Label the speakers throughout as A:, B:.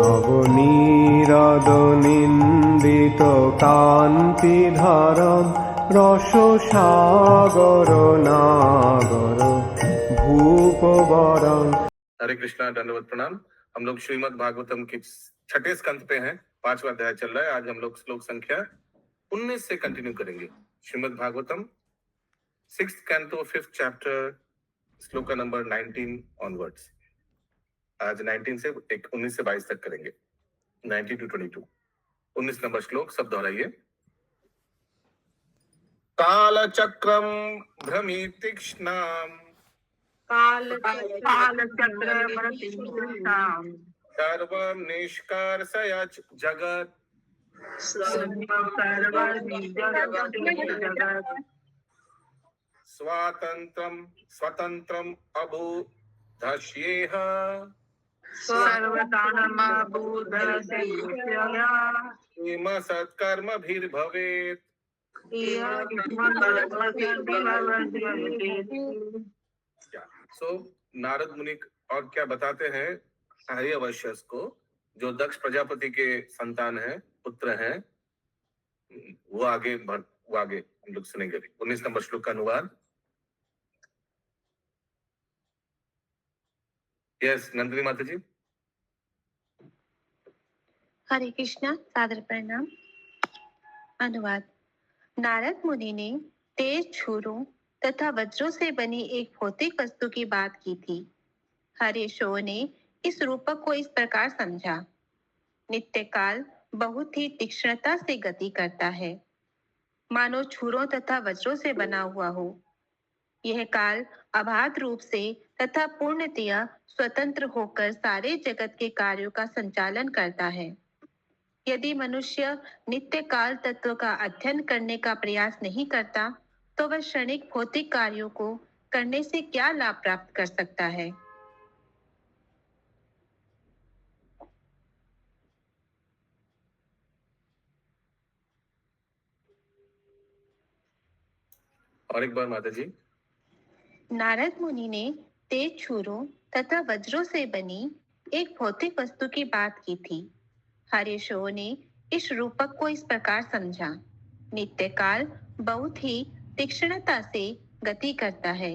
A: নবনীরদ কান্তিধারম রসসাগর নাগর भूपवरं।
B: हरे कृष्णा, दंडवत प्रणाम। हम लोग श्रीमद् भागवतम के छठे स्कंद पे हैं, 5वां अध्याय चल रहा है। आज हम लोग श्लोक संख्या 19 से कंटिन्यू करेंगे। Shrimad Bhagavatam 6th canto 5th chapter श्लोक नंबर 19 ऑनवर्ड्स। आज 19 से 19 से 22 तक करेंगे, 19 to 22। 19 नंबर श्लोक सब दोहराइए। काल चक्रम भ्रमी तीक्ष्णाम सर्वं निष्कर्षयच जगत् स्वतंत्रम् अबुधस्येह किम सत्कर्मभिर्भवेत्। सो नारद मुनि और क्या बताते हैं हरिवंशज को, जो दक्ष प्रजापति के संतान हैं, पुत्र हैं, वो आगे हम लोग सुनेंगे। 19 नंबर श्लोक का अनुवाद। यस नंदिनी माता जी।
C: हरे कृष्णा, सादर प्रणाम। अनुवाद। नारद मुनि ने तेज छुरों तथा वज्रों से बनी एक भौतिक वस्तु की बात की थी। हरिशो ने इस रूपक को इस प्रकार समझा। नित्य काल बहुत ही तीक्ष्णता से गति करता है, मानो छुरों तथा वज्रों से बना हुआ हो। यह काल अबाध रूप से तथा पूर्णतया स्वतंत्र होकर सारे जगत के कार्यों का संचालन करता है। यदि मनुष्य नित्य काल तत्व का अध्ययन करने का प्रयास नहीं करता तो वह क्षणिक भौतिक कार्यों को करने से क्या लाभ प्राप्त कर सकता है।
B: और एक बार माता जी।
C: नारद मुनि ने तेज छुरों तथा वज्रों से बनी एक भौतिक वस्तु की बात की थी। हरिशो ने इस रूपक को इस प्रकार समझा। नित्य काल बहुत ही तीक्ष्णता से गति करता है,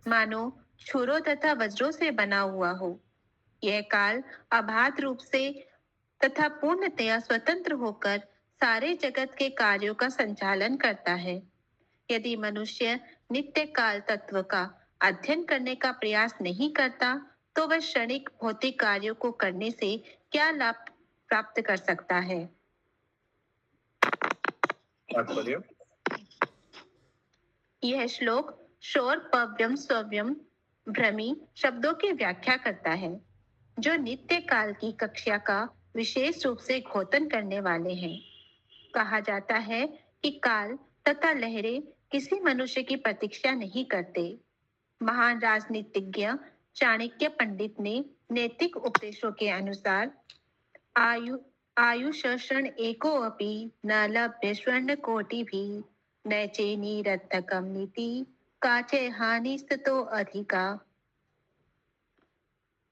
C: मानो छुरों तथा वज्रों से बना हुआ हो। यह काल अबाध रूप से तथा पूर्णतया स्वतंत्र होकर सारे जगत के कार्यों का संचालन करता है। यदि मनुष्य नित्य काल तत्व का अध्ययन करने का प्रयास नहीं करता तो वह क्षणिक भौतिक कार्यों को करने से क्या लाभ प्राप्त कर सकता है। यह श्लोक शोर पव्यम स्वव्यम भ्रमी शब्दों की व्याख्या करता है, जो नित्य काल की कक्षा का विशेष रूप से घोतन करने वाले हैं। कहा जाता है कि काल तथा लहरें किसी मनुष्य की प्रतीक्षा नहीं करते। महान राजनीतिज्ञ चाणक्य पंडित ने नैतिक उपदेशों के अनुसार आयुषण एको अपि न लभ्य स्वर्ण कोटि भी नैचेनी रत्तकम नीति काचे हानि स्तो अधिका।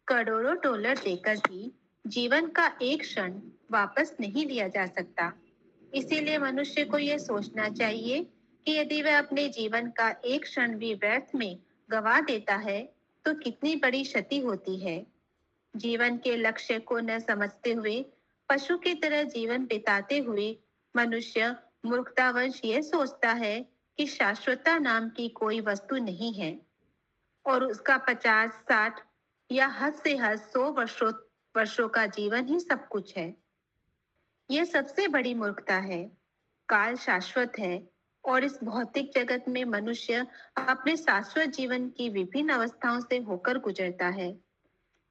C: करोड़ों डॉलर देकर भी जीवन का एक क्षण वापस नहीं लिया जा सकता। इसीलिए मनुष्य को यह सोचना चाहिए कि यदि वह अपने जीवन का एक क्षण भी व्यर्थ में गवा देता है तो कितनी बड़ी क्षति होती है। जीवन के लक्ष्य को न समझते हुए पशु की तरह जीवन बिताते हुए मनुष्य मूर्खतावश यह सोचता है कि शाश्वतता नाम की कोई वस्तु नहीं है और उसका 50, 60 या हद से हद 100 वर्षों का जीवन ही सब कुछ है। यह सबसे बड़ी मूर्खता है। काल शाश्वत है और इस भौतिक जगत में मनुष्य अपने शाश्वत जीवन की विभिन्न अवस्थाओं से होकर गुजरता है।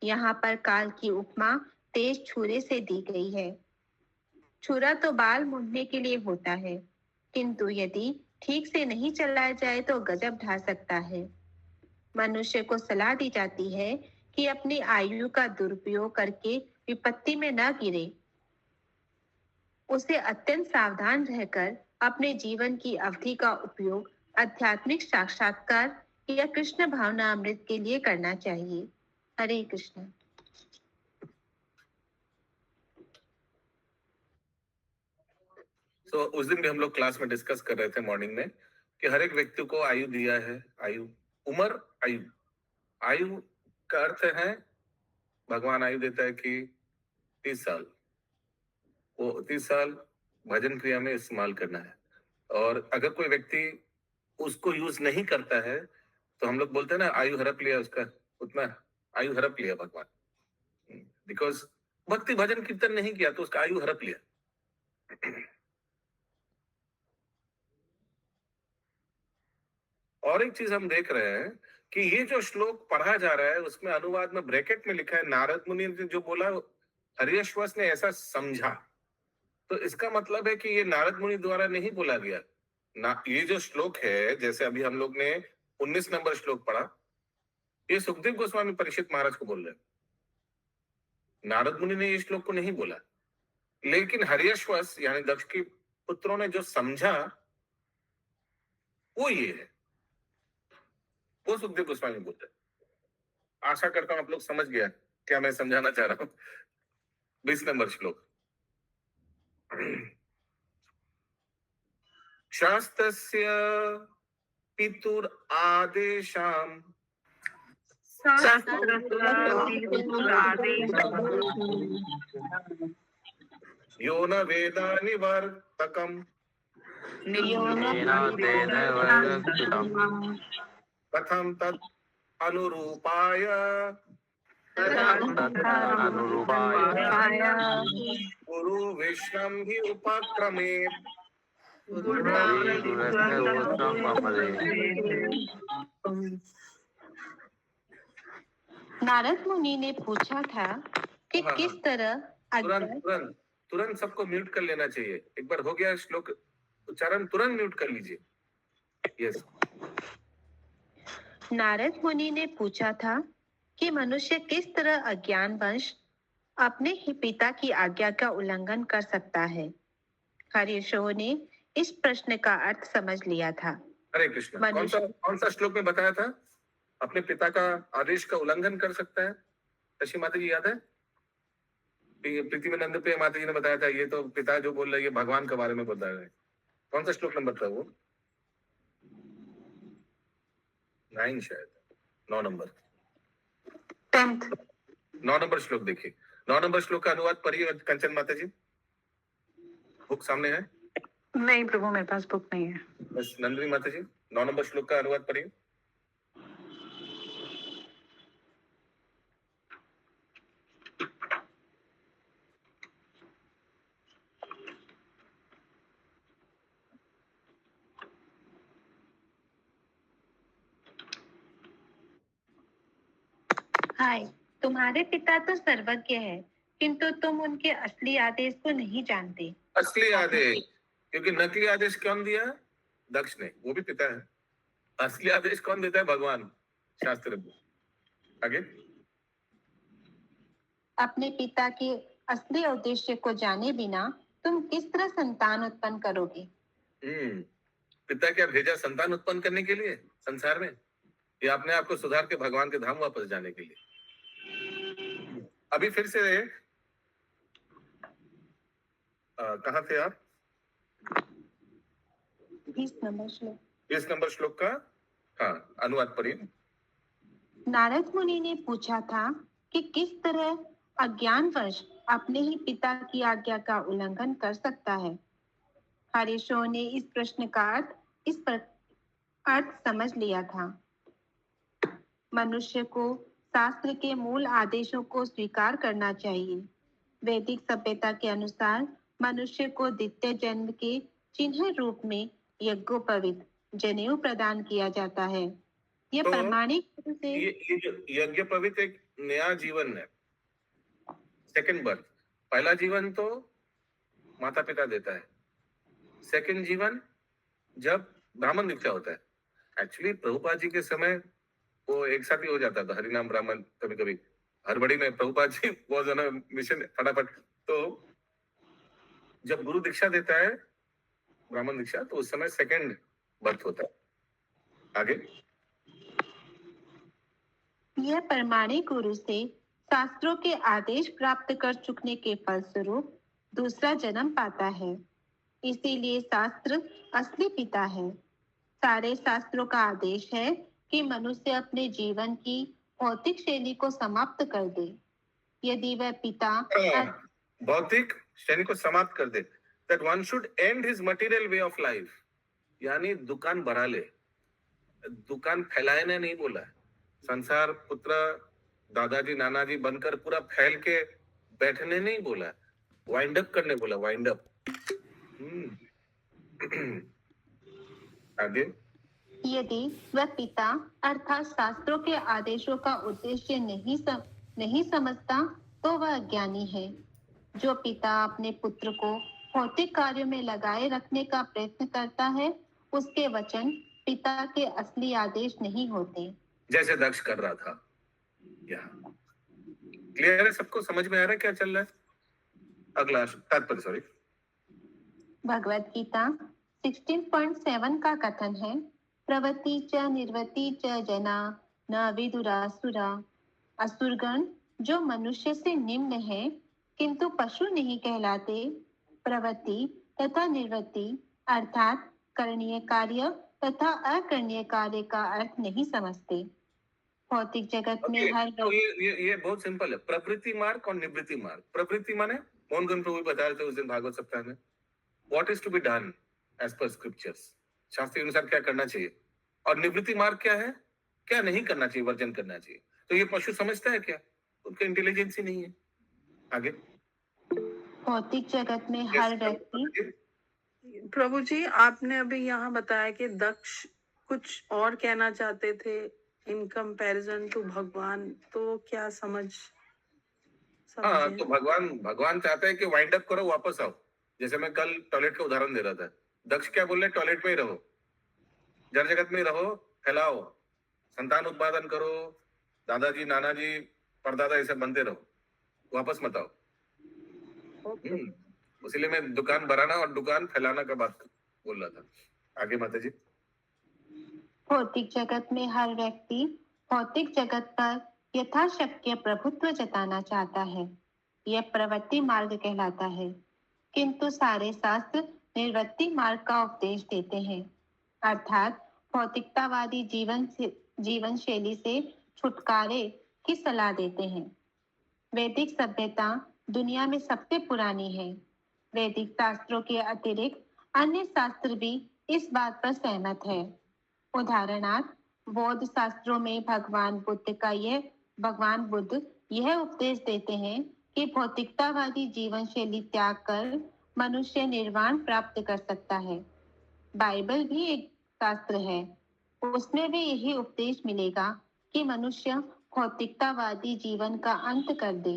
C: यहाँ पर काल की उपमा तेज छुरे से दी गई है। छुरा तो बाल मुड़ने के लिए होता है, किंतु यदि ठीक से नहीं चलाया जाए तो गजब ढा सकता है। मनुष्य को सलाह दी जाती है कि अपनी आयु का दुरुपयोग करके विपत्ति में न गिरे। उसे अत्यंत सावधान रहकर अपने जीवन की अवधि का उपयोग आध्यात्मिक साक्षात्कार या कृष्ण भावना अमृत के लिए करना चाहिए। हरे कृष्ण।
B: तो उस दिन भी हम लोग क्लास में डिस्कस कर रहे थे मॉर्निंग में कि हर एक व्यक्ति को आयु दिया है, आयु, उम्र, आयु। आयु का अर्थ है भगवान आयु देता है कि 30 साल, वो 30 साल भजन क्रिया में इस्तेमाल करना है। और अगर कोई व्यक्ति उसको यूज नहीं करता है तो हम लोग बोलते हैं ना आयु हड़प लिया उसका, उतना आयु हड़प लिया भगवान, बिकॉज भक्ति भजन कीर्तन नहीं किया तो उसका आयु हड़प लिया। और एक चीज हम देख रहे हैं कि ये जो श्लोक पढ़ा जा रहा है उसमें अनुवाद में ब्रैकेट में लिखा है नारद मुनि ने जो बोला हर्यश्वस ने ऐसा समझा, तो इसका मतलब है कि ये नारद मुनि द्वारा नहीं बोला गया ना। ये जो श्लोक है, जैसे अभी हम लोग ने 19 नंबर श्लोक पढ़ा, ये सुखदेव गोस्वामी परीक्षित महाराज को बोल रहे हैं, नारद मुनि ने ये श्लोक को नहीं बोला। लेकिन हर्यश्वस यानी दक्ष के पुत्रों ने जो समझा वो ये है, वो सुखदेव गोस्वामी बोलते हैं। आशा करता हूं आप लोग समझ गया क्या मैं समझाना चाह रहा हूं। 20 नंबर श्लोक, शास्त्रस्य पितुर आदेशाम यो न वेदा निवर्तकम कथम तत् अनुरूपाय गुरु विष्णम ही उपक्रमे।
C: नारद मुनि ने पूछा था कि
B: हाँ,
C: किस तरह
B: तुरंत तुरंत तुरंत सबको म्यूट कर लेना चाहिए। एक बार हो गया श्लोक उच्चारण, तुरंत म्यूट कर लीजिए। यस।
C: नारद मुनि ने पूछा था कि मनुष्य किस तरह अज्ञानवश अपने ही पिता की आज्ञा का उल्लंघन कर सकता है। हरिशो ने इस प्रश्न का अर्थ समझ लिया था।
B: हरे कृष्ण। कौन सा श्लोक में बताया था अपने पिता का आदेश का उल्लंघन कर सकता है? शशि माता जी याद है? प्रीति में नंद पे माता जी ने बताया था ये तो पिता जो बोल रहे हैं ये भगवान के बारे में बता रहे हैं। कौन सा श्लोक नंबर था वो? 9 शायद, 9 नंबर, 9 नंबर श्लोक देखिए। 9 नंबर श्लोक का अनुवाद पढ़िए कंचन माता जी, बुक सामने है?
D: नहीं प्रभु, मेरे पास बुक नहीं है।
B: बस नंदनी माता जी 9 नंबर श्लोक का अनुवाद पढ़िए।
C: हाय, तुम्हारे पिता तो सर्वज्ञ है, किंतु तुम उनके असली आदेश को नहीं जानते।
B: असली आदेश, क्योंकि नकली आदेश कौन दिया? दक्ष ने, वो भी पिता है। असली आदेश कौन देता है? भगवान, शास्त्र में। आगे,
C: अपने पिता के असली उद्देश्य को जाने बिना तुम किस तरह संतान उत्पन्न करोगे?
B: पिता क्या भेजा संतान उत्पन्न करने के लिए संसार में, या अपने आप को सुधार के भगवान के धाम वापस जाने के लिए? अभी फिर से कहाँ थे आप?
C: 20 नंबर श्लोक।
B: 20 नंबर श्लोक का हाँ अनुवाद पढ़िए।
C: नारद मुनि ने पूछा था कि किस तरह अज्ञानवश अपने ही पिता की आज्ञा का उल्लंघन कर सकता है। हरिशो ने इस प्रश्न का अर्थ समझ लिया था। मनुष्य को शास्त्र के मूल आदेशों को स्वीकार करना चाहिए। वैदिक सभ्यता के अनुसार मनुष्य को द्वितीय जन्म के चिन्ह रूप में यज्ञोपवीत जनेऊ प्रदान किया जाता है। यह
B: तो
C: प्रमाणिक रूप से
B: ये जो यज्ञोपवीत एक नया जीवन है, सेकंड बर्थ। पहला जीवन तो माता पिता देता है, सेकंड जीवन जब ब्राह्मण दीक्षा होता है। एक्चुअली प्रभुपाद जी के समय वो एक साथ ही हो जाता था, हरिनाम ब्राह्मण कभी कभी हड़बड़ी में प्रभुपाद जी बहुत ज्यादा मिशन फटाफट। तो जब गुरु दीक्षा देता है ब्राह्मण दीक्षा, तो उस समय सेकंड बर्थ होता है। आगे,
C: यह परमाणिक गुरु से शास्त्रों के आदेश प्राप्त कर चुकने के फलस्वरूप दूसरा जन्म पाता है। इसीलिए शास्त्र असली पिता है। सारे शास्त्रों का आदेश है कि मनुष्य अपने जीवन की भौतिक शैली को समाप्त कर दे। यदि वह पिता
B: भौतिक श्रेणी को समाप्त कर दे, that one should end his material way of life, यानी दुकान बढ़ा ले, दुकान फैलाए ने नहीं बोला है। संसार पुत्र दादाजी नानाजी बनकर पूरा फैल के बैठने नहीं बोला, वाइंड अप करने बोला, वाइंड अप। आगे
C: यदि वह पिता अर्थात शास्त्रों के आदेशों का उद्देश्य नहीं समझता तो वह अज्ञानी है। जो पिता अपने पुत्र को भौतिक कार्यों में लगाए रखने का प्रयत्न करता है, उसके वचन पिता के असली आदेश नहीं होते।
B: जैसे दक्ष कर रहा था। यहाँ क्लियर है? सबको समझ में आ रहा है क्या चल रहा है? अगला तात्पर्य, सॉरी।
C: भगवत गीता 16.7 का कथन है, प्रवृत्ति च निर्वृत्ति च जना न विदुरासुरा। असुरगण जो मनुष्य से निम्न है किंतु पशु नहीं कहलाते, प्रवृत्ति तथा निर्वृत्ति अर्थात करणीय कार्य तथा अकरणीय कार्य का अर्थ नहीं समझते। भौतिक जगत में हर
B: तो ये बहुत सिंपल है, प्रवृत्ति मार्ग और निवृत्ति मार्ग। प्रवृत्ति माने मोहन गुन प्रभु बता रहे थे उस दिन भागवत सप्ताह में, what is to be done as per scriptures, शास्त्र के अनुसार क्या करना चाहिए। और निवृत्ति मार्ग क्या है, क्या नहीं करना चाहिए, वर्जन करना चाहिए। तो ये पशु समझता है क्या? उनका इंटेलिजेंस ही नहीं है। आगे
C: भौतिक जगत में हर व्यक्ति।
D: प्रभु जी, आपने अभी यहाँ बताया कि दक्ष कुछ और कहना चाहते थे इन कंपैरिजन टू भगवान, तो क्या
B: हाँ, तो भगवान चाहता है कि वाइंड अप करो, वापस आओ। जैसे मैं कल टॉयलेट का उदाहरण दे रहा था, दक्ष क्या बोल रहे, टॉयलेट में ही रहो, जड़ जगत में ही रहो, फैलाओ, संतान उत्पादन करो, दादाजी नानाजी परदादा ऐसे बनते रहो, वापस मत आओ। इसलिए मैं दुकान बनाना और दुकान फैलाना का बात बोल रहा था। आगे माता जी।
C: भौतिक जगत में हर व्यक्ति भौतिक जगत पर यथाशक्य प्रभुत्व जताना चाहता है, यह प्रवृत्ति मार्ग कहलाता है। किंतु सारे शास्त्र निवृत्ति मार्ग का उपदेश देते हैं, अर्थात भौतिकतावादी जीवन शैली से छुटकारे की सलाह देते हैं। वैदिक सभ्यता दुनिया में सबसे पुरानी है। वैदिक शास्त्रों के अतिरिक्त अन्य शास्त्र भी इस बात पर सहमत है। उदाहरणार्थ बौद्ध शास्त्रों में भगवान बुद्ध यह उपदेश देते हैं कि भौतिकतावादी जीवन शैली त्याग कर मनुष्य निर्वाण प्राप्त कर सकता है। बाइबल भी एक शास्त्र है, उसमें भी यही उपदेश मिलेगा कि मनुष्य भौतिकतावादी जीवन का अंत कर दे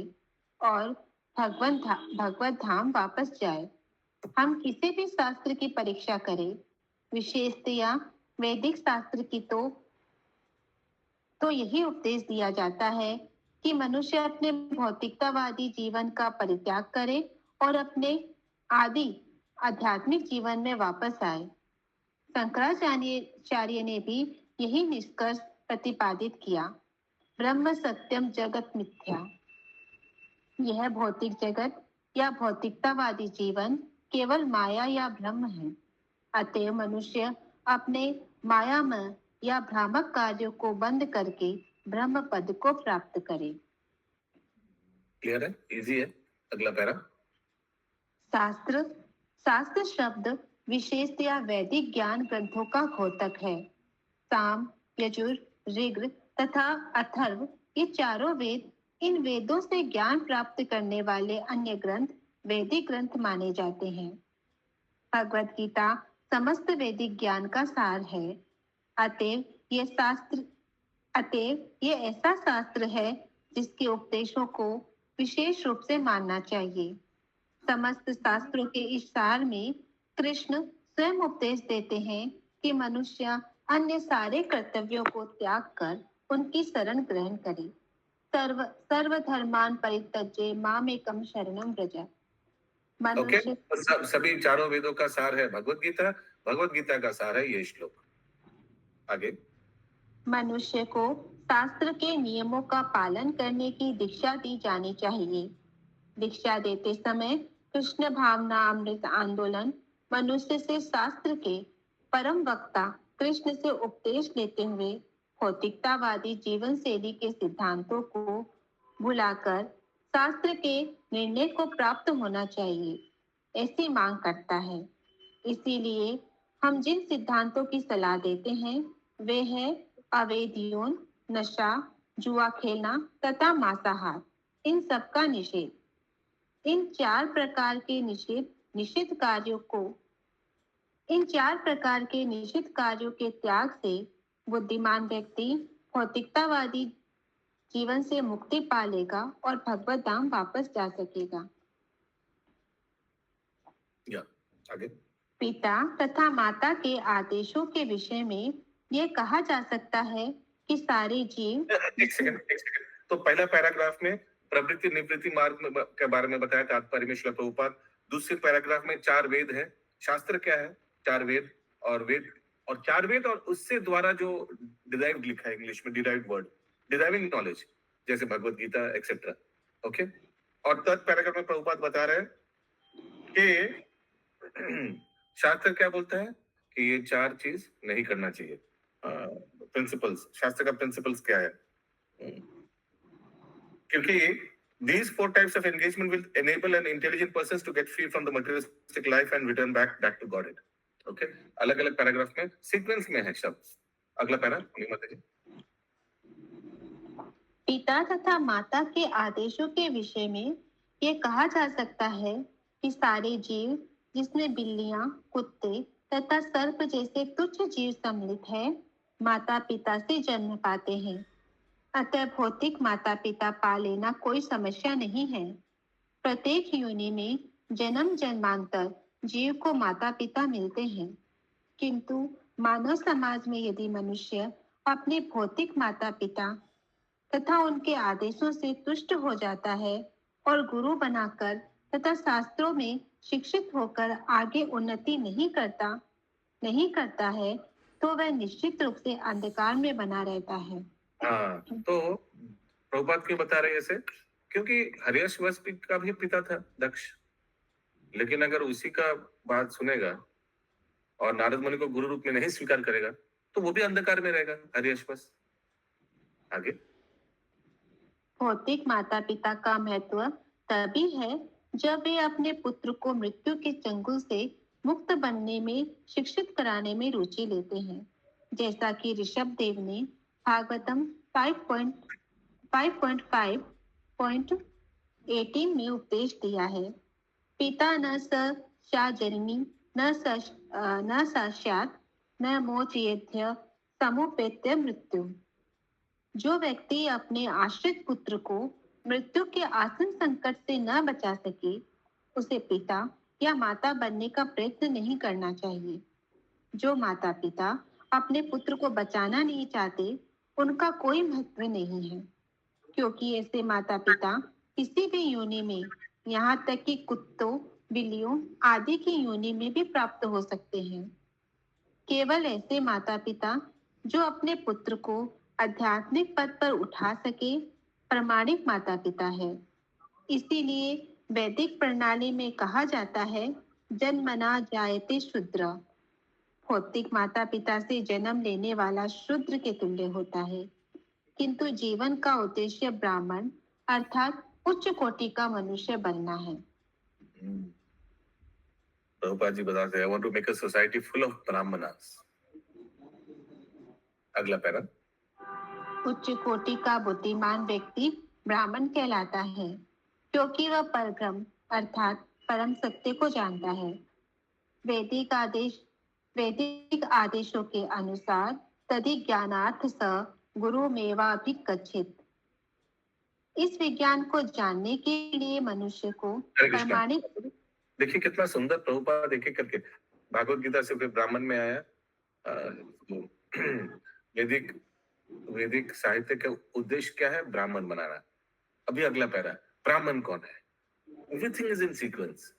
C: और भगवत धाम वापस जाए। हम किसी भी शास्त्र की परीक्षा करें, विशेषतया वैदिक शास्त्र की, तो यही उपदेश दिया जाता है कि मनुष्य अपने भौतिकतावादी जीवन का परित्याग करे और अपने आदि आध्यात्मिक जीवन में वापस आए। शंकराचार्य ने भी यही निष्कर्ष प्रतिपादित किया, ब्रह्म सत्यम जगत मिथ्या। यह भौतिक जगत या भौतिकतावादी जीवन केवल माया या भ्रम है। अतएव मनुष्य अपने मायामय या भ्रामक कार्यों को बंद करके ब्रह्म पद को प्राप्त करे।
B: क्लियर है? इजी है। अगला पैरा।
C: शास्त्र शब्द विशेषतया वैदिक ज्ञान ग्रंथों का घोतक है। साम, यजुर, ऋग तथा अथर्व ये चारों वेद, इन वेदों से ज्ञान प्राप्त करने वाले अन्य ग्रंथ वैदिक ग्रंथ माने जाते हैं। भगवत गीता समस्त वैदिक ज्ञान का सार है। अतएव ये ऐसा शास्त्र है जिसके उपदेशों को विशेष रूप से मानना चाहिए। समस्त शास्त्रों के इस सार में कृष्ण स्वयं उपदेश देते हैं कि मनुष्य अन्य सारे कर्तव्यों को त्याग कर उनकी शरण ग्रहण करे। सर्वधर्मान परित्यज्य मामेकं शरणं व्रज।
B: मनुष्य सभी चारों वेदों का सार है भगवत गीता। भगवत गीता का सार है ये श्लोक। आगे।
C: मनुष्य को शास्त्र के नियमों का पालन करने की दीक्षा दी जानी चाहिए। दीक्षा देते समय कृष्ण भावना अमृत आंदोलन मनुष्य से शास्त्र के परम वक्ता कृष्ण से उपदेश लेते हुए भौतिकतावादी जीवन शैली के सिद्धांतों को भुलाकर शास्त्र के निर्णय को प्राप्त होना चाहिए ऐसी मांग करता है। इसीलिए हम जिन सिद्धांतों की सलाह देते हैं वे है अवैध यौन, नशा, जुआ खेलना तथा मांसाहार, इन सब का निषेध। इन चार प्रकार के निषिद्ध कार्यों को इन चार प्रकार के निषिद्ध कार्यों के त्याग से बुद्धिमान व्यक्ति भौतिकतावादी जीवन से मुक्ति पा लेगा और भगवत धाम वापस जा सकेगा।
B: या आगे।
C: पिता तथा माता के आदेशों के विषय में ये कहा जा सकता है कि सारे जीव
B: एक सेकंड। तो पहला पैराग्राफ में प्रवृत्ति निवृत्ति मार्ग के बारे में बताया तात्पर्य में श्रील प्रभुपाद। दूसरे पैराग्राफ में चार वेद है। शास्त्र क्या है? चार वेद और चार वेद और उससे द्वारा जो डिराइव्ड लिखा है इंग्लिश में, डिराइव्ड वर्ड, डिराइविंग नॉलेज, जैसे भगवत गीता एक्सेट्रा। ओके। और थर्ड पैराग्राफ में प्रभुपाद बता रहे हैं कि शास्त्र क्या बोलता है कि ये चार चीज नहीं करना चाहिए। प्रिंसिपल्स, शास्त्र का प्रिंसिपल्स क्या है? क्योंकि these four types of engagement will enable an intelligent person to get free from the materialistic life and return back to Godhead. Okay? अलग अलग पैराग्राफ में सीक्वेंस में है शब्द। अगला पैरा माता जी।
C: पिता तथा माता के आदेशों के विषय में ये कहा जा सकता है कि सारे जीव जिसमें बिल्लियां, कुत्ते तथा सर्प जैसे तुच्छ जीव सम्मिलित है, माता पिता से जन्म पाते हैं। अतः भौतिक माता पिता पा लेना कोई समस्या नहीं है। प्रत्येक योनि में जन्म जन्मांतर जीव को माता पिता मिलते हैं, किंतु मानव समाज में यदि मनुष्य अपने भौतिक माता पिता तथा उनके आदेशों से तुष्ट हो जाता है और गुरु बनाकर तथा शास्त्रों में शिक्षित होकर आगे उन्नति नहीं करता है तो वह निश्चित रूप से अंधकार में बना रहता है।
B: हाँ, तो प्रभुपाद क्यों बता रहे हैं ऐसे? क्योंकि हर्यश्वस का भी पिता था दक्ष, लेकिन अगर उसी का बात सुनेगा और नारद मुनि को गुरु रूप में नहीं स्वीकार करेगा तो वो भी अंधकार में रहेगा, हर्यश्वस। आगे।
C: भौतिक माता पिता का महत्व तभी है जब वे अपने पुत्र को मृत्यु के चंगुल से मुक्त बनने में शिक्षित कराने में रुचि लेते हैं, जैसा कि ऋषभ देव ने भागवतम 5.5.18 में उपदेश दिया है। पिता न सा जन्मी न साक्षात न मोचयेद्य समुपेत्य मृत्यु। जो व्यक्ति अपने आश्रित पुत्र को मृत्यु के आसन संकट से न बचा सके, उसे पिता या माता बनने का प्रयत्न नहीं करना चाहिए। जो माता पिता अपने पुत्र को बचाना नहीं चाहते, उनका कोई महत्व नहीं है, क्योंकि ऐसे माता पिता किसी भी योनि में, यहाँ तक कि कुत्तों, बिल्लियों आदि की योनि में भी प्राप्त हो सकते हैं। केवल ऐसे माता पिता जो अपने पुत्र को आध्यात्मिक पद पर उठा सके, प्रामाणिक माता पिता है। इसीलिए वैदिक प्रणाली में कहा जाता है, जन्मना जायते शूद्र। भौतिक माता पिता से जन्म लेने वाला शूद्र के तुल्य होता है, किंतु जीवन का उद्देश्य ब्राह्मण अर्थात उच्च कोटि का मनुष्य बनना है।
B: प्रभुपाद जी बताते हैं, I want to make a society full of brahmanas. अगला पैरा।
C: उच्च कोटि का बुद्धिमान व्यक्ति ब्राह्मण कहलाता है, क्योंकि वह परब्रह्म अर्थात परम सत्य को जानता है। वैदिक आदेशों के अनुसार तदि ज्ञानार्थ स गुरुमेवाभिगच्छेत्। इस विज्ञान को जानने के लिए मनुष्य को प्रमाणिक।
B: देखिए कितना सुंदर प्रभुपाद एक एक करके भागवत गीता से फिर ब्राह्मण में आया। वैदिक साहित्य का उद्देश्य क्या है? ब्राह्मण बनाना। अभी अगला पैरा, ब्राह्मण कौन है? Everything is in sequence.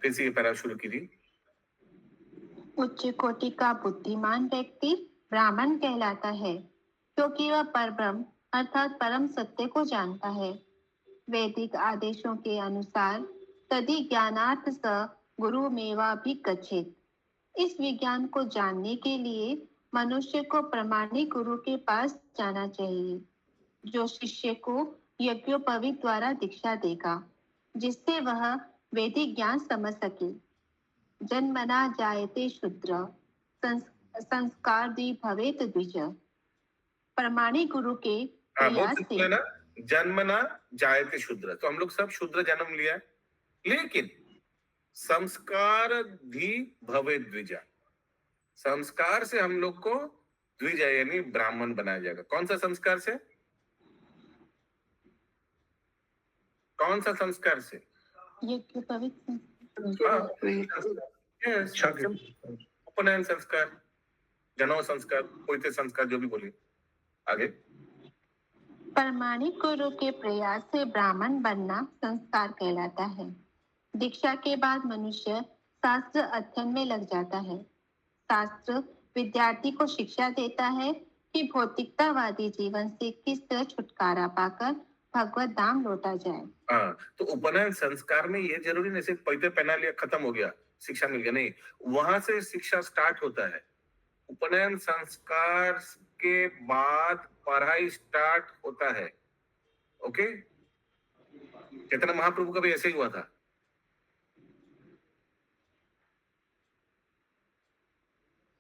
B: फिर से ये पैरा शुरू कीजिए।
C: उच्च कोटि का बुद्धिमान व्यक्ति ब्राह्मण कहलाता है, क्योंकि वह परब्रह्म अर्थात परम सत्य को जानता है। वैदिक आदेशों के अनुसार तदि ज्ञानार्थ स गुरु मेवा भी गच्छेत। इस विज्ञान को जानने के लिए मनुष्य को प्रामाणिक गुरु के पास जाना चाहिए, जो शिष्य को यज्ञोपवीत द्वारा दीक्षा देगा, जिससे वह वैदिक ज्ञान समझ सके। जन्मना जायते शूद्र, संस्कार दी भवेत द्विज। प्रामाणिक गुरु के
B: हाँ, बहुत
C: प्रयास
B: सिंपल
C: से
B: है ना। जन्मना जायते शूद्र, तो हम लोग सब शूद्र जन्म लिया है, लेकिन संस्कार भी भवे द्विजा, संस्कार से हम लोग को द्विजा यानी ब्राह्मण बनाया जाएगा। कौन सा संस्कार से? कौन सा संस्कार से?
C: यज्ञोपवीत
B: हाँ, yes, उपनयन संस्कार, जनेऊ संस्कार, कोई संस्कार जो भी बोलिए। आगे
C: प्रामाणिक गुरु के प्रयास से ब्राह्मण बनना संस्कार कहलाता है। दीक्षा के बाद मनुष्य शास्त्र अध्ययन में लग जाता है। शास्त्र विद्यार्थी को शिक्षा देता है कि भौतिकतावादी जीवन से किस तरह छुटकारा पाकर भगवत धाम लौटा जाए।
B: हाँ, तो उपनयन संस्कार में ये जरूरी नहीं सिर्फ पैदे पहना लिया खत्म हो गया शिक्षा मिल गया, नहीं, वहां से शिक्षा स्टार्ट होता है। उपनयन संस्कार के बाद पढ़ाई स्टार्ट होता है। ओके, चैतन्य महाप्रभु का भी ऐसे ही हुआ था।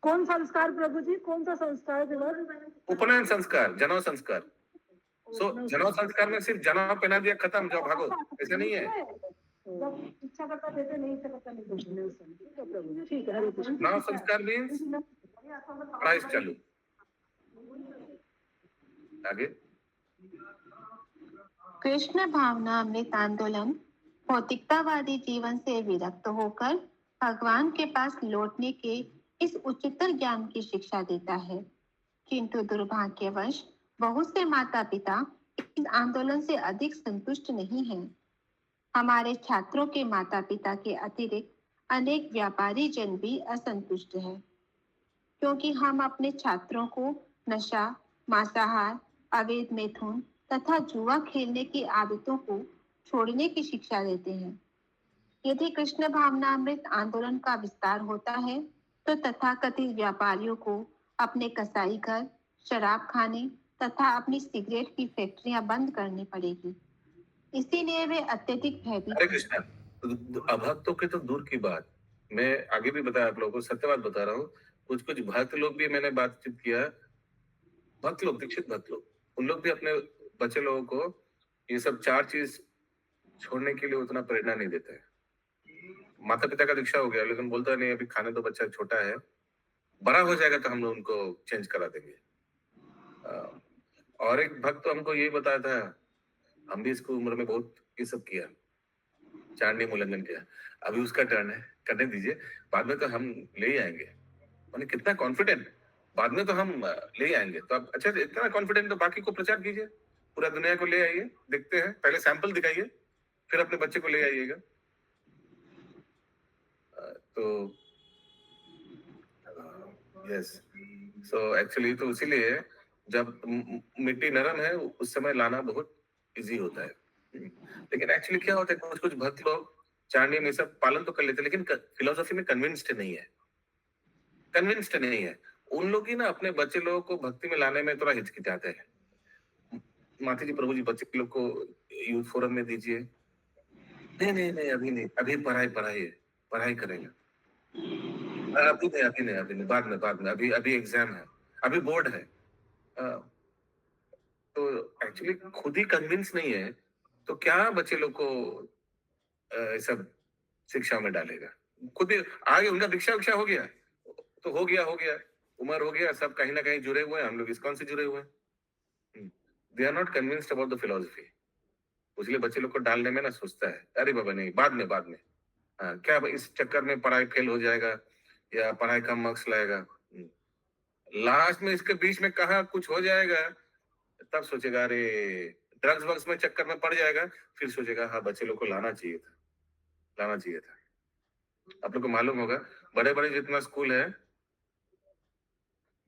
E: कौन संस्कार प्रभु जी, कौन सा संस्कार के बाद?
B: उपनयन संस्कार, जनेऊ संस्कार। सो जनेऊ संस्कार में सिर्फ जनेऊ पहना दिया खत्म, जाओ भागो, ऐसा नहीं है।
E: जब इच्छा करता देते, नहीं इच्छा करता नहीं देते। ठीक है, हरे कृष्ण।
B: जनेऊ संस्कार मीन्स पढ़ाई चालू। आगे
C: कृष्ण भावना अमृत आंदोलन भौतिकतावादी जीवन से विरक्त होकर भगवान के पास लौटने के इस उच्चतर ज्ञान की शिक्षा देता है। किंतु दुर्भाग्यवश बहुत से माता पिता इस आंदोलन से अधिक संतुष्ट नहीं हैं। हमारे छात्रों के माता पिता के अतिरिक्त अनेक व्यापारी जन भी असंतुष्ट हैं, क्योंकि हम अपने छात्रों को नशा, मांसाहार, अवैध मैथुन तथा जुआ खेलने की आदतों को छोड़ने की शिक्षा देते हैं। यदि कृष्ण भावनामृत आंदोलन का विस्तार होता है तो तथाकथित व्यापारियों को अपने कसाई घर, शराब खाने तथा अपनी सिगरेट की फैक्ट्रियां बंद करनी पड़ेगी। इसीलिए वे अत्यधिक भयभीत
B: हरे कृष्णा। अभक्तों के तो दूर की बात, मैं आगे भी बताया आप लोगों को, सत्य बात बता रहा हूँ। कुछ कुछ भक्त लोग भी मैंने बातचीत किया, भक्त लोग, दीक्षित भक्त लोग, उन लोग भी अपने बच्चे लोगों को ये सब चार चीज छोड़ने के लिए उतना प्रेरणा नहीं देते हैं। माता पिता का दीक्षा हो गया, लेकिन बोलता नहीं अभी खाने तो, बच्चा छोटा है, बड़ा हो जाएगा तो हम लोग उनको चेंज करा देंगे। और एक भक्त तो हमको यही बताया था, हम भी इसको उम्र में बहुत ये सब किया, चांडी मूल्यांकन किया, अभी उसका टर्न है, करने दीजिए, बाद में तो हम ले ही आएंगे। मैंने कितना कॉन्फिडेंट, बाद में तो हम ले ही आएंगे। तो आप अच्छा इतना कॉन्फिडेंट तो बाकी को प्रचार कीजिए, पूरा दुनिया को ले आइए, देखते हैं, पहले सैंपल दिखाइए, फिर अपने बच्चे को ले आइएगा। तो यस, सो एक्चुअली तो इसीलिए जब मिट्टी नरम है उस समय लाना बहुत इजी होता है। लेकिन एक्चुअली क्या होता है, कुछ कुछ भक्त लोग चांडी में सब पालन तो कर लेते हैं, लेकिन फिलोसफी में कन्विंस्ड नहीं है। उन लोग ही ना अपने बच्चे लोगों को भक्ति में लाने में थोड़ा हिचकिचाते हैं। माता जी, प्रभु जी, बच्चे लोग को यूथ फोरम में दीजिए। नहीं, अभी नहीं, अभी पढ़ाई करेंगे। अभी नहीं, बाद में, अभी एग्जाम है, अभी बोर्ड है। तो एक्चुअली खुद ही कन्विंस नहीं है तो क्या बच्चे लोग को सब शिक्षा में डालेगा? खुद ही आगे उनका दीक्षा हो गया तो हो गया, उम्र हो गया, सब कहीं ना कहीं जुड़े हुए हैं, हम लोग इस्कॉन से जुड़े हुए हैं। They are not convinced about the philosophy, इसलिए बच्चे लोग को डालने में ना सोचता है, अरे बाबा नहीं, बाद में क्या इस चक्कर में पढ़ाई फेल हो जाएगा या पढ़ाई कम मार्क्स लाएगा, लास्ट में इसके बीच में कहा कुछ हो जाएगा, तब सोचेगा अरे ड्रग्स वग्स में चक्कर में पड़ जाएगा, फिर सोचेगा हाँ बच्चे लोग को लाना चाहिए था। आप लोग को मालूम होगा, बड़े जितना स्कूल है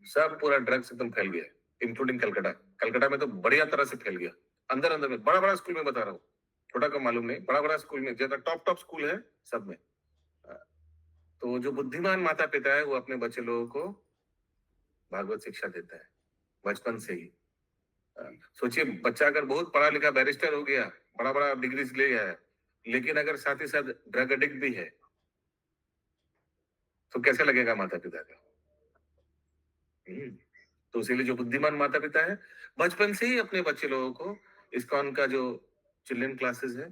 B: सब पूरा ड्रग्स एकदम फैल गया, इंक्लूडिंग कलकत्ता में तो बढ़िया तरह से फैल गया। अंदर में बड़ा स्कूल में बता रहा हूँ, छोटा का मालूम नहीं, बड़ा स्कूल में ज्यादा टॉप स्कूल है सब में। तो जो बुद्धिमान माता पिता है वो अपने बच्चे लोगों को भागवत शिक्षा देता है बचपन से ही। सोचिए, बच्चा अगर बहुत पढ़ा लिखा बैरिस्टर हो गया, बड़ा बड़ा डिग्रीज ले गया है, लेकिन अगर साथ ही साथ ड्रग एडिक्ट भी है, तो कैसे लगेगा माता पिता का? तो इसीलिए जो बुद्धिमान माता पिता है बचपन से ही अपने बच्चे लोगों को इस्कॉन का जो चिल्ड्रन क्लासेस है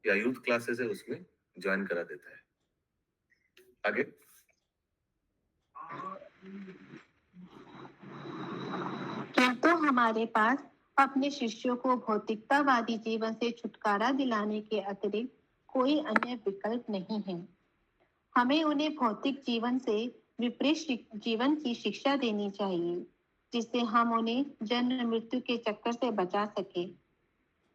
B: या यूथ क्लासेस है उसमें ज्वाइन करा देता है। आगे
C: किंतु हमारे पास अपने शिष्यों को भौतिकतावादी जीवन से छुटकारा दिलाने के अतिरिक्त कोई अन्य विकल्प नहीं है। हमें उन्हें भौतिक जीवन से विपरीत जीवन की शिक्षा देनी चाहिए, जिससे हम उन्हें जन्म मृत्यु के चक्कर से बचा सके।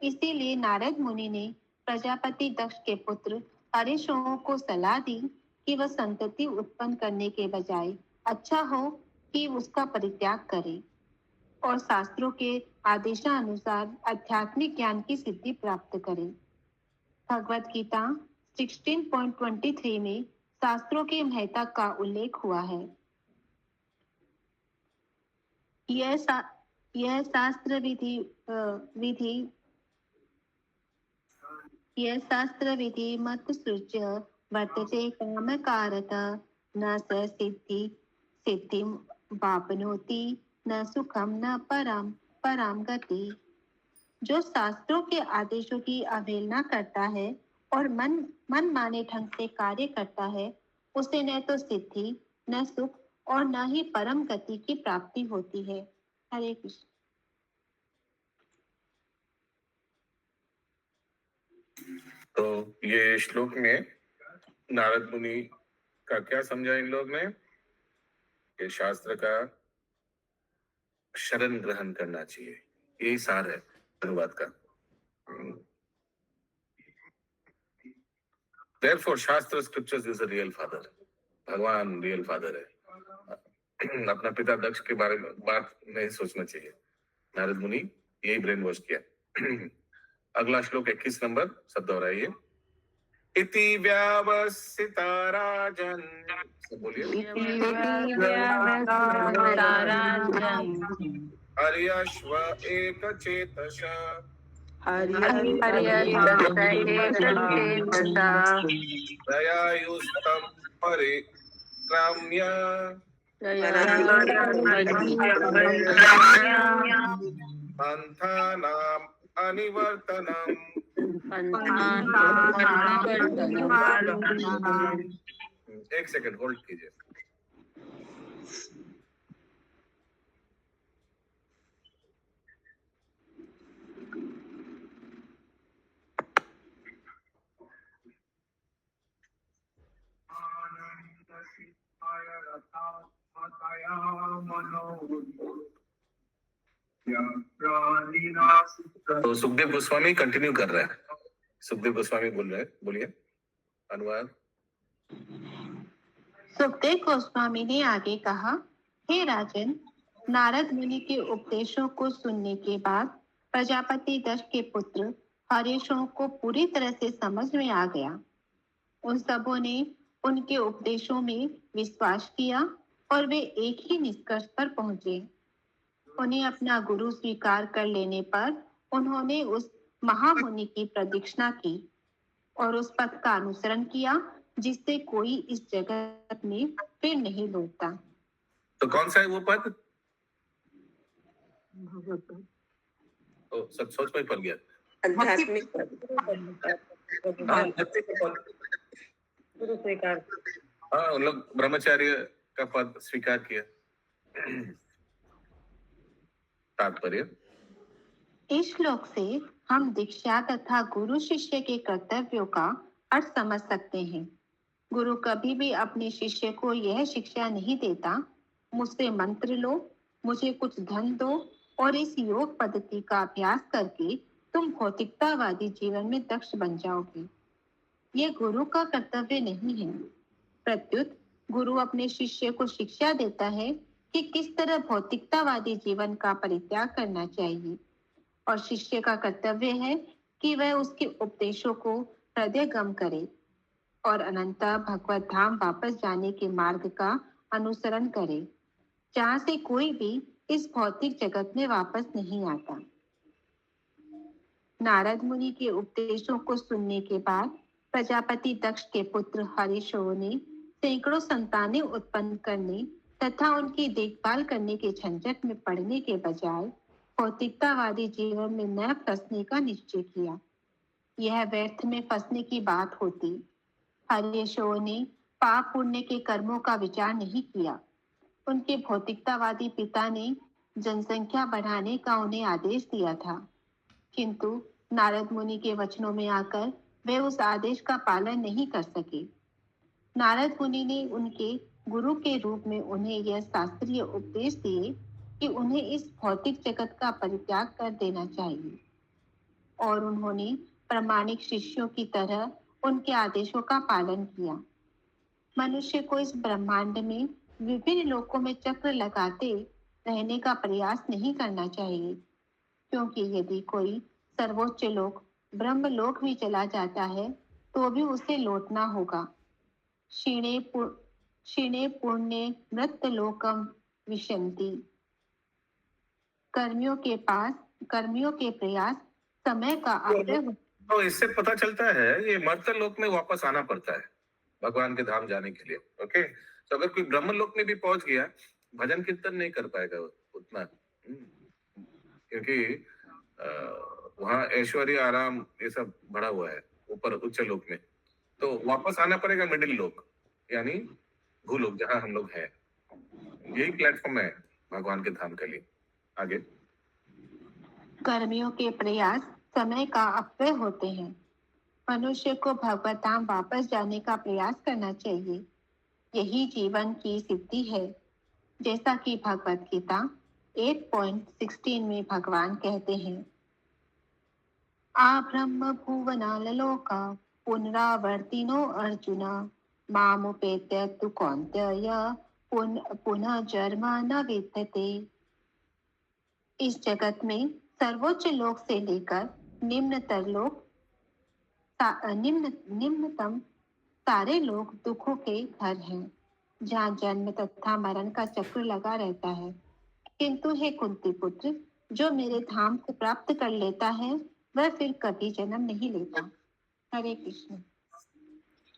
C: इसीलिए नारद मुनि ने प्रजापति दक्ष के पुत्र हरिशों को सलाह दी कि वह संतति उत्पन्न करने के बजाय अच्छा हो कि उसका परित्याग करे और शास्त्रों के आदेशानुसार आध्यात्मिक ज्ञान की सिद्धि प्राप्त करें। भगवत गीता 16.23 में शास्त्रों की महत्ता का उल्लेख हुआ है। यह शास्त्र विधि मत सृज्य वर्तते कामकारत न स सिद्धिं वाप्नोति न सुखम न पराम गति। जो शास्त्रों के आदेशों की अवहेलना करता है और मन माने ढंग से कार्य करता है, उसे न तो सिद्धि, न सुख और न ही परम गति की प्राप्ति होती है। हरे कृष्ण।
B: तो ये श्लोक में नारद मुनि का क्या समझा इन लोग ने? ये शास्त्र का शरण ग्रहण करना चाहिए, यही सार है अनुवाद का। Therefore, शास्त्र scriptures is a real father. भगवान रियल फादर है। अपना पिता दक्ष के बारे में बात नहीं सोचना चाहिए। नारद मुनि यही ब्रेन वॉश किया। अगला श्लोक 21 नंबर, सब दोहराइए। इति व्यावसिता राजन, सब बोलिए। अर्यश्व एक चेतस दयायुस्तं परिक्राम्य पंथानाम अनिवर्तनम। एक सेकंड होल्ड कीजिए। तो सुखदेव गोस्वामी कंटिन्यू कर रहे हैं। सुखदेव गोस्वामी बोल रहे हैं, बोलिए अनुवाद।
C: सुखदेव गोस्वामी ने आगे कहा, हे राजन, नारद मुनि के उपदेशों को सुनने के बाद प्रजापति दक्ष के पुत्र हरिशों को पूरी तरह से समझ में आ गया। उन सबों ने उनके उपदेशों में विश्वास किया और वे एक ही निष्कर्ष पर पहुंचे। उन्हें अपना गुरु स्वीकार कर लेने पर उन्होंने उस महामुनि की प्रदक्षिणा की और उस पथ का अनुसरण किया जिससे कोई इस जगत में फिर नहीं लौटता।
B: तो कौन सा है वो पद? सब सोच में पड़ गया।
E: आध्यात्मिक
F: गुरु स्वीकार।
B: हाँ, उन लोग ब्रह्मचार्य का पद स्वीकार किया। तात्पर्य,
C: इस श्लोक से हम दीक्षा तथा गुरु शिष्य के कर्तव्यों का अर्थ समझ सकते हैं। गुरु कभी भी अपने शिष्य को यह शिक्षा नहीं देता, मुझसे मंत्र लो, मुझे कुछ धन दो और इस योग पद्धति का अभ्यास करके तुम भौतिकतावादी जीवन में दक्ष बन जाओगे। यह गुरु का कर्तव्य नहीं है। प्रत्युत गुरु अपने शिष्य को शिक्षा देता है कि किस तरह भौतिकतावादी जीवन का परित्याग करना चाहिए और शिष्य का कर्तव्य है कि वह उसके उपदेशों को हृदयगम करे और अनंतः भगवत धाम वापस जाने के मार्ग का अनुसरण करे, जहाँ से कोई भी इस भौतिक जगत में वापस नहीं आता। नारद मुनि के उपदेशों को सुनने के बाद प्रजापति दक्ष के पुत्र हरिशो ने सैकड़ों संतानें उत्पन्न करने तथा उनकी देखभाल करने के झंझट में पड़ने के बजाय भौतिकतावादी जीवन में न फंसने का निश्चय किया। यह व्यर्थ में फंसने की बात होती। हरिशो ने पाप पुण्य के कर्मों का विचार नहीं किया। उनके भौतिकतावादी पिता ने जनसंख्या बढ़ाने का उन्हें आदेश दिया था, किंतु नारद मुनि के वचनों में आकर वे उस आदेश का पालन नहीं कर सके। नारद मुनि ने उनके गुरु के रूप में उन्हें यह शास्त्रीय उपदेश दिए कि उन्हें इस भौतिक जगत का परित्याग कर देना चाहिए, और उन्होंने प्रामाणिक शिष्यों की तरह उनके आदेशों का पालन किया। मनुष्य को इस ब्रह्मांड में विभिन्न लोकों में चक्र लगाते रहने का प्रयास नहीं करना चाहिए, क्योंकि यदि कोई सर्वोच्च लोक ब्रह्मलोक भी चला जाता है तो भी उसे लौटना होगा। क्षीणे पुण्य मृत लोकम विशंति। कर्मियों के प्रयास समय का अपव्यय।
B: तो इससे पता चलता है ये मर्त्य लोक में वापस आना पड़ता है भगवान के धाम जाने के लिए। ओके, तो अगर कोई ब्रह्म लोक में भी पहुंच गया, भजन कीर्तन नहीं कर पाएगा उतना, क्योंकि वहाँ ऐश्वर्य आराम ये सब बढ़ा हुआ है ऊपर उच्च लोक में। तो वापस आना पड़ेगा मिडिल लोक, यानी भूलोक, जहाँ हम लोग हैं। यही प्लेटफॉर्म है भगवान के धाम के लिए। आगे,
C: कर्मियों के प्रयास समय का अपव्यय होते हैं। मनुष्य को भगवत धाम वापस जाने का प्रयास करना चाहिए। यही जीवन की सिद्धि है। जैसा कि भगवत गीता 8.16 में भगवान कहते हैं, आ ब्रह्म भुवनालोका पुनरावर्तिनो अर्जुन मामुपेत्य तु कौन्तेय पुनः जन्म न विद्यते। इस जगत में सर्वोच्च लोक से लेकर निम्नतम सारे लोग दुखों के घर हैं, जहाँ जन्म तथा मरण का चक्र लगा रहता है। किंतु हे कुंती पुत्र, जो मेरे धाम को प्राप्त कर लेता है वह फिर कभी जन्म नहीं लेता। हरे कृष्ण।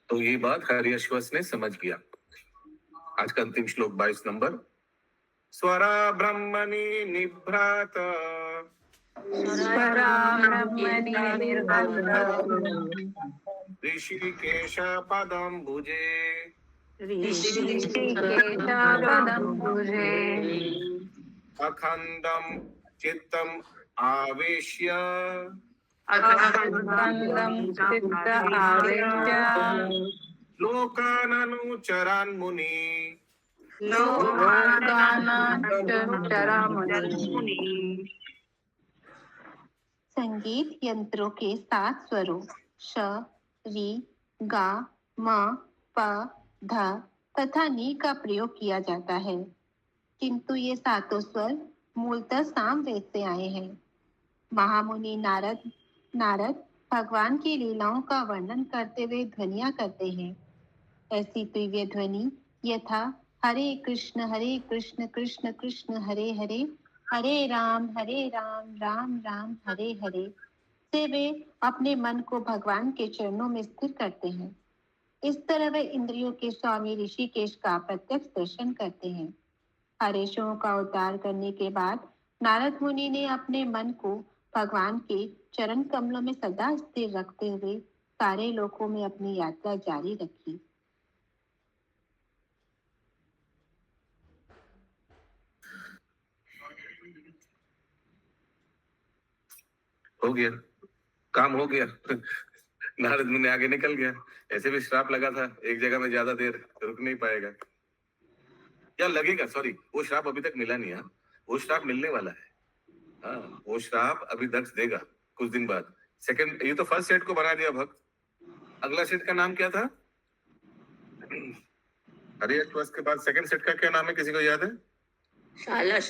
B: तो ये बात हरियश्वस ने समझ गया। आज का अंतिम श्लोक 22 नंबर। स्वरा ब्रह्मणि निभ्रात ऋषिकेश पदम भुजे अखंडम चित्तम आवेश्य लोकाननुचरान् मुनि।
C: संगीत यंत्रों के 7 स्वरों श, री, गा, म, प, ध तथा नी का प्रयोग किया जाता है, किंतु ये सातों स्वर मूलतः सामवेद से आए हैं। महामुनि नारद भगवान की लीलाओं का वर्णन करते हुए ध्वनियां करते हैं। ऐसी दिव्य ध्वनि यथा हरे कृष्ण कृष्ण कृष्ण हरे हरे, हरे राम राम राम हरे हरे से वे अपने मन को भगवान के चरणों में स्थिर करते हैं। इस तरह वे इंद्रियों के स्वामी ऋषिकेश का प्रत्यक्ष दर्शन करते हैं। हरेशों का उद्धार करने के बाद नारद मुनि ने अपने मन को भगवान के चरण कमलों में सदा स्थिर रखते हुए सारे लोकों में अपनी यात्रा जारी रखी।
B: हो गया, काम हो गया। नारद मुनि आगे निकल गया। ऐसे भी श्राप लगा था, एक जगह में ज्यादा देर रुक नहीं पाएगा या लगेगा। सॉरी, वो श्राप अभी तक मिला नहीं है, वो श्राप मिलने वाला है। हाँ, वो श्राप अभी दक्ष देगा कुछ दिन बाद। सेकंड, ये तो फर्स्ट सेट को बना दिया भक्त। अगला सेट का नाम क्या था? हरियश्वस के बाद सेकंड सेट का क्या नाम है, किसी को याद है?
D: शालश।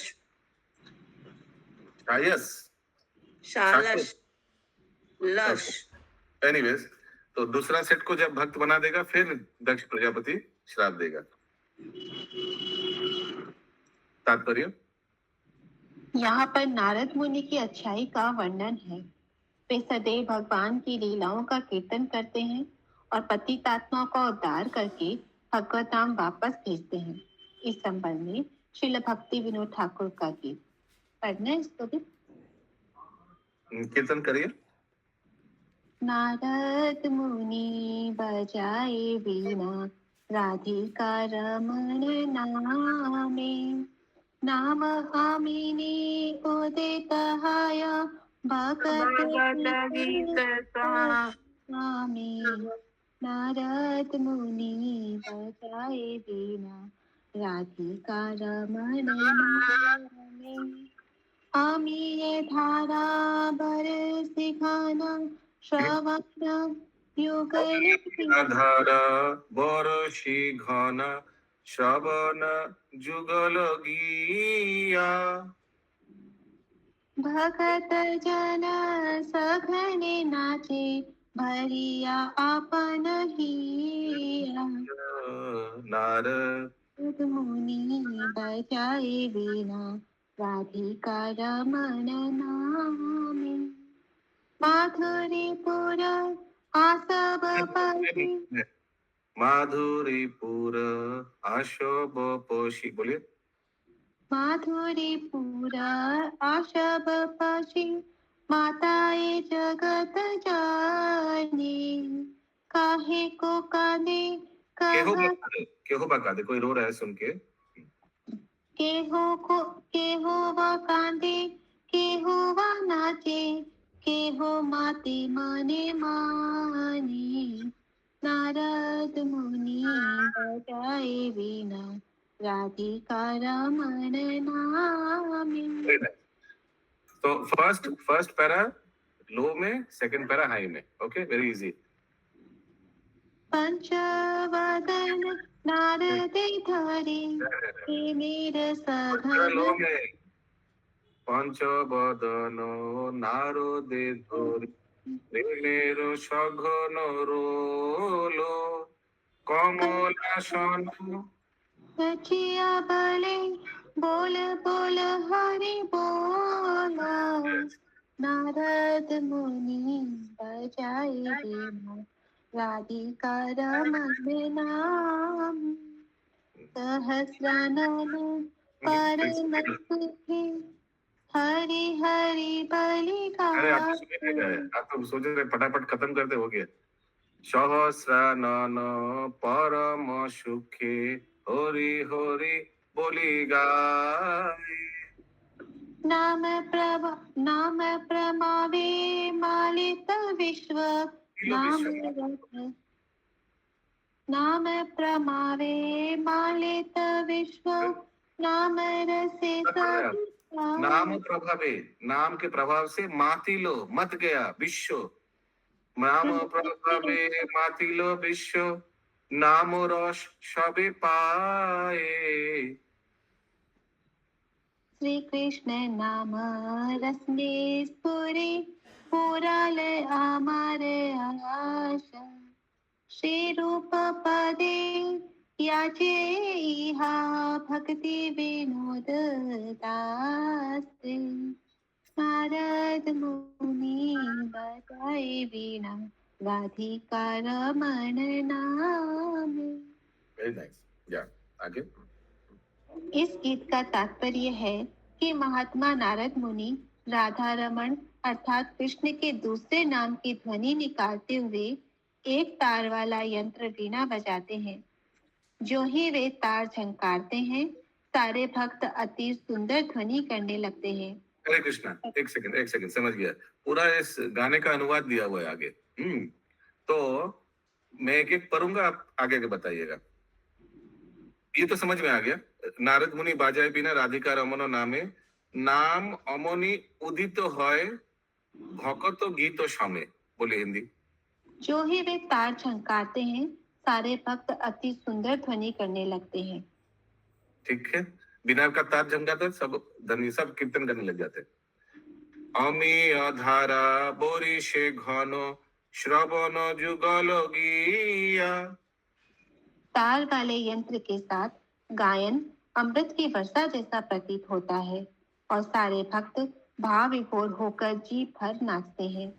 B: शायस, शालश, लश। एनीवेज, तो दूसरा सेट को जब भक्त बना देगा फिर दक्ष प्रजापति श्राप देगा। तात्पर्य
C: यहाँ पर नारद मुनि की अच्छाई का वर्णन है। वे सदैव भगवान की लीलाओं का कीर्तन करते हैं और पतित आत्माओं का उद्धार करके भगवत धाम वापस भेजते हैं। इस संबंध में श्रील भक्ति विनोद ठाकुर का गीत पढ़ना है इसको भी।
B: कीर्तन करिए।
C: नारद मुनि बजाए वीणा राधिका रमण नामे, नाम कामिनी उदित हाया भगत गीत स्वामी। नारद मुनि बजाए वीणा राधिका रमण नामे, अमीय धारा बरसि घना श्रवण युगल
B: धारा बरसी घन श्रवण जुगल गीया,
C: भगत जन सघने नाचे भरिया आपन हिया।
B: नारद
C: मुनि बजाए वीणा राधिका रमण नामे, माधुरीपुर आसब पति
B: माधुरीपुर आशोभ पोषी। बोलिए।
C: माधुरीपुर आशब पशि माताए जगत जाने, काहे को कांदे
B: केहो बका दे, कोई रो रहा है सुन के।
C: केहो वा कांदे केहो वा नाचे, केहो माते माने माने। नारद मुनि बजाए वीणा राधिका रमण नामे।
B: तो फर्स्ट पैरा लो में, सेकंड पैरा हाई में। Okay, very easy.
C: पंचवदन नारदे धरे हे मेर सघन,
B: पंचवदन नारदे धरे मेर सघन रोलो, कमलासन
C: रचिया बले बोल बोल हरि बोला। नारद मुनि बजाए वीणा राधिका रमण नाम, सहस्रानन पर नसुखे हरि हरि बलि
B: अरे आप
C: गाए।
B: तो सोच रहे फटाफट खत्म करते हो गया। सहस्रानन परम सुखे हरि हरि बोली गाए,
C: नाम प्रमावे मालित विश्व, नाम प्रमावे मालित विश्व, नाम रसे सभी
B: नाम प्रभावे, नाम के प्रभाव से मातिलो मत गया विश्व, नाम प्रभावे मातिलो विश्व, नाम रस सबे पाए।
C: श्री कृष्ण नाम रसने स्फुरे पुराल अमर आशा, श्री रूप पदे याचे इहा भक्ति विनोद दासे। नारद मुनि बजाए वीणा राधिका रमण नामे।
B: Very nice. या आगे।
C: इस गीत का तात्पर्य है कि महात्मा नारद मुनि राधा रमण अर्थात कृष्ण के दूसरे नाम की ध्वनि निकालते हुए एक तार वाला यंत्र वीणा बजाते हैं। जो ही वे तार झंकारते हैं, सारे भक्त अति सुंदर ध्वनि करने लगते हैं।
B: हरे कृष्णा। एक सेकंड समझ गया। पूरा इस गाने का अनुवाद दिया हुआ है आगे। तो मैं एक एक पढ़ूंगा, आप आगे के बताइएगा। ये तो समझ में आ गया। नारद मुनि बाजाए बिना राधिका रमन नामे, नाम अमनी उदित है भकत गीत समे। बोले हिंदी।
C: जो ही वे तार झंकारते हैं, सारे भक्त अति सुंदर ध्वनि करने लगते हैं।
B: ठीक है। बिना का तार झंकाते सब धनी सब कीर्तन करने लग जाते। अमी अधारा बोरी से घन श्रवण जुगल गीया।
C: तार वाले यंत्र के साथ गायन अमृत की वर्षा जैसा प्रतीत होता है और सारे भक्त भाव विभोर होकर जी भर नाचते हैं।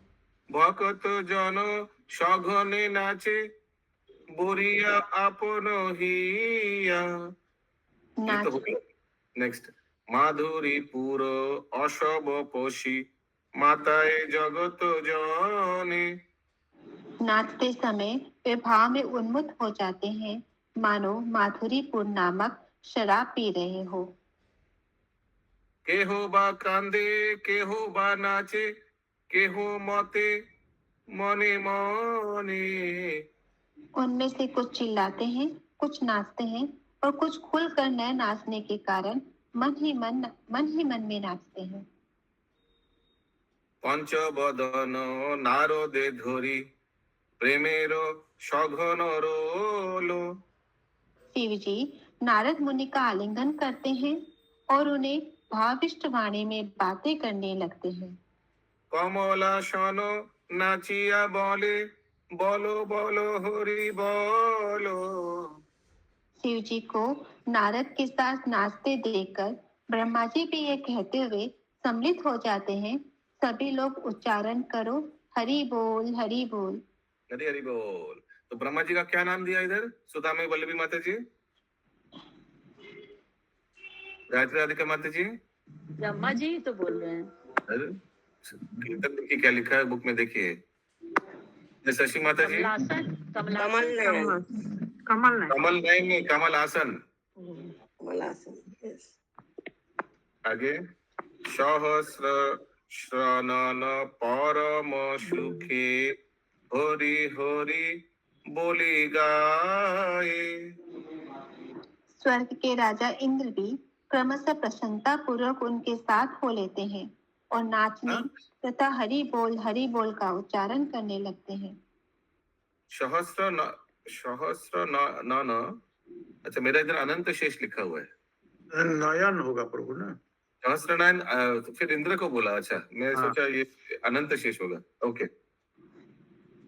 B: भक्त जन सघने नाचे, बोरिया आपन हिया। ये तो
C: नाच
B: हो गया। नेक्स्ट, माधुरी पुर अशब पोषी, माताए जगत जाने।
C: नाचते समय वे भाव में उन्मुख हो जाते हैं, मानो माधुरीपुर नामक शराब पी रहे हो।
B: केहो बा कांदे, केहो बा नाचे, केहो मते मने मने।
C: उनमें से कुछ चिल्लाते हैं, कुछ नाचते हैं और कुछ खुलकर न नाचने के कारण मन ही मन में नाचते हैं।
B: पंचबदन नारदे धरी, प्रेमेर सघन रोलो।
C: शिव जी नारद मुनि का आलिंगन करते हैं और उन्हें भाविष्ट वाणी में बातें करने लगते हैं।
B: कमलासन नाचिया बोले, बोलो बोलो हरि बोलो।
C: शिव जी को नारद के साथ नाचते देखकर ब्रह्मा जी भी ये कहते हुए सम्मिलित हो जाते हैं, सभी लोग उच्चारण करो, हरि बोल हरि बोल।
B: हरि हरि बोल। तो ब्रह्मा जी का क्या नाम दिया इधर सुधा में वल्लभी माता जी, गायत्री राधिका माता जी?
E: ब्रह्मा जी ही तो बोल रहे हैं।
B: अरे, कीर्तन देखिए क्या लिखा है बुक में, देखिए। शशि माता जी?
E: कमलासन,
F: कमल नयन,
B: कमल नहीं, कमल आसन।
F: कमलासन, yes.
B: आगे, सहस्र श्रनन परम सुखे, हरि हरि बोली गाए।
C: स्वर्ग के राजा इंद्र भी क्रमशः प्रसन्नता पूर्वक उनके साथ हो लेते हैं और नाचने
B: हाँ?
C: तथा हरि बोल का उच्चारण करने लगते हैं।
B: सहस्र न, अच्छा मेरा इधर अनंत शेष लिखा हुआ है।
A: नयन होगा प्रभु ना।
B: सहस्र नयन, तो फिर इंद्र को बोला। अच्छा मैं
A: हाँ।
B: सोचा ये अनंत शेष होगा। ओके।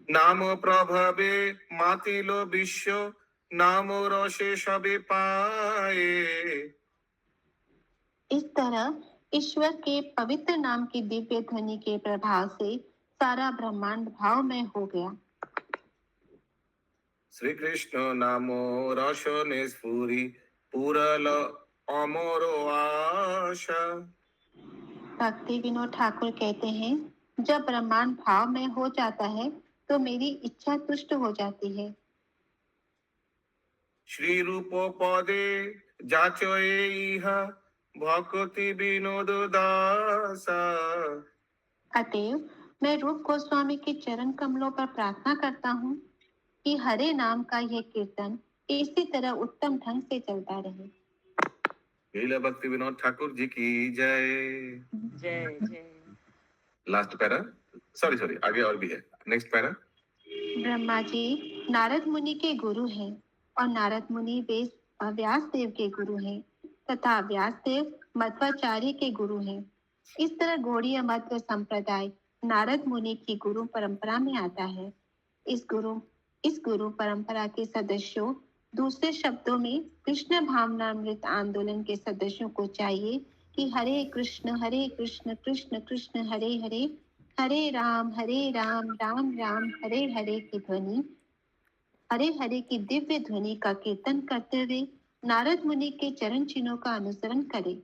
B: नाम प्रभावे मातिलो विश्व, नाम रसे सबे पाए।
C: इस तरह ईश्वर के पवित्र नाम की दिव्य ध्वनि के प्रभाव से सारा ब्रह्मांड भावमय हो गया।
B: श्री कृष्ण नामो रसने स्फुरी, पूरल अमरो आशा।
C: भक्ति विनोद ठाकुर कहते हैं, जब ब्रह्मांड भाव में हो जाता है तो मेरी इच्छा तुष्ट हो जाती है।
B: श्री रूप पदे जाचये इहा, भक्ति विनोद दासा।
C: अतएव मैं रूप गोस्वामी के चरण कमलों पर प्रार्थना करता हूँ कि हरे नाम का यह कीर्तन इसी तरह उत्तम ढंग से चलता रहे।
B: लीला भक्ति विनोद ठाकुर जी की जय।
E: जय जय।
B: लास्ट पैरा, सॉरी आगे और भी है। Next para.
C: ब्रह्मा जी नारद मुनि के गुरु हैं और नारद मुनि व्यास देव के गुरु हैं तथा व्यास देव मध्वाचार्य के गुरु हैं। इस तरह गौड़ीय मध्व संप्रदाय नारद मुनि की गुरु परंपरा में आता है। इस गुरु परंपरा के सदस्यों, दूसरे शब्दों में कृष्ण भावनामृत आंदोलन के सदस्यों को चाहिए कि हरे कृष्ण कृष्ण कृष्ण हरे हरे, हरे राम राम राम हरे हरे की ध्वनि, हरे हरे की दिव्य ध्वनि का कीर्तन करते हुए नारद मुनि के चरण चिन्हों का अनुसरण करें।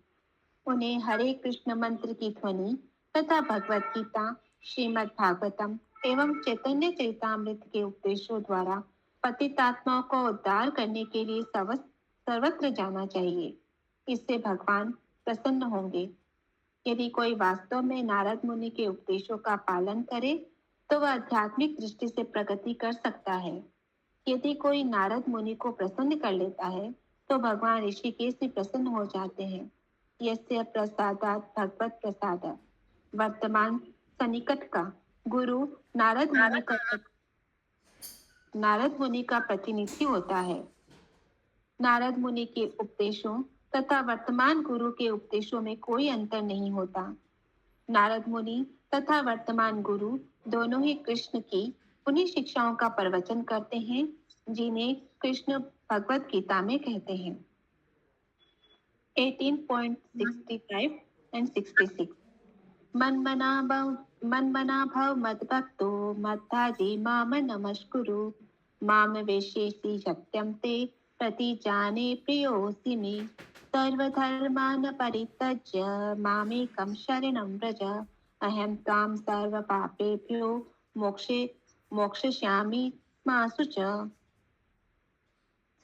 C: उन्हें हरे कृष्ण मंत्र की ध्वनि तथा भगवत गीता, श्रीमद् भागवतम एवं चैतन्य चरितामृत के उपदेशों द्वारा पतितात्माओं को उद्धार करने के लिए सर्वत्र जाना चाहिए। इससे भगवान प्रसन्न होंगे। यदि कोई वास्तव में नारद मुनि के उपदेशों का पालन करे तो वह आध्यात्मिक दृष्टि से प्रगति कर सकता है। यदि कोई नारद मुनि को प्रसन्न कर लेता है तो भगवान ऋषिकेश भी प्रसन्न हो जाते हैं। यस्य प्रसादात् भगवत प्रसादात्। वर्तमान सन्निकट का गुरु नारद मुनि का प्रतिनिधि होता है। नारद मुनि के उपदेशों तथा वर्तमान गुरु के उपदेशों में कोई अंतर नहीं होता। नारद मुनि तथा वर्तमान गुरु दोनों ही कृष्ण की उन्हीं शिक्षाओं का प्रवचन करते हैं जिन्हें कृष्ण भगवत गीता में कहते हैं। 18.65 and 66 मन्मना भव मद्भक्तो मद्भाजी माम नमस्कुरु माम वेशेषि सत्यं ते प्रतिजाने प्रियोऽसि मे सर्वधर्मान् परित्यज्य मामेकं शरणं व्रज अहं त्वां सर्वपापेभ्यो मोक्षयिष्यामि मा शुच।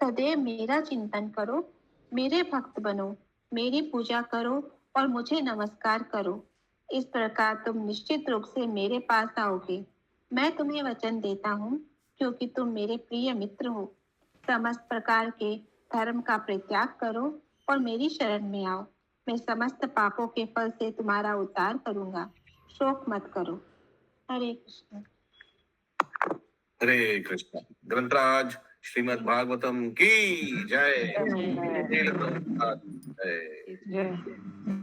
C: सदैव मेरा चिंतन करो, मेरे भक्त बनो, मेरी पूजा करो और मुझे नमस्कार करो। इस प्रकार तुम निश्चित रूप से मेरे पास आओगे। मैं तुम्हें वचन देता हूँ क्योंकि तुम मेरे प्रिय मित्र हो। समस्त प्रकार के धर्म का परित्याग करो और मेरी शरण में आओ। मैं समस्त पापों के फल से तुम्हारा उद्धार करूंगा। शोक मत करो। हरे कृष्ण।
B: हरे कृष्ण। ग्रंथराज श्रीमद् भागवतम की जय।
E: जय।
B: जय।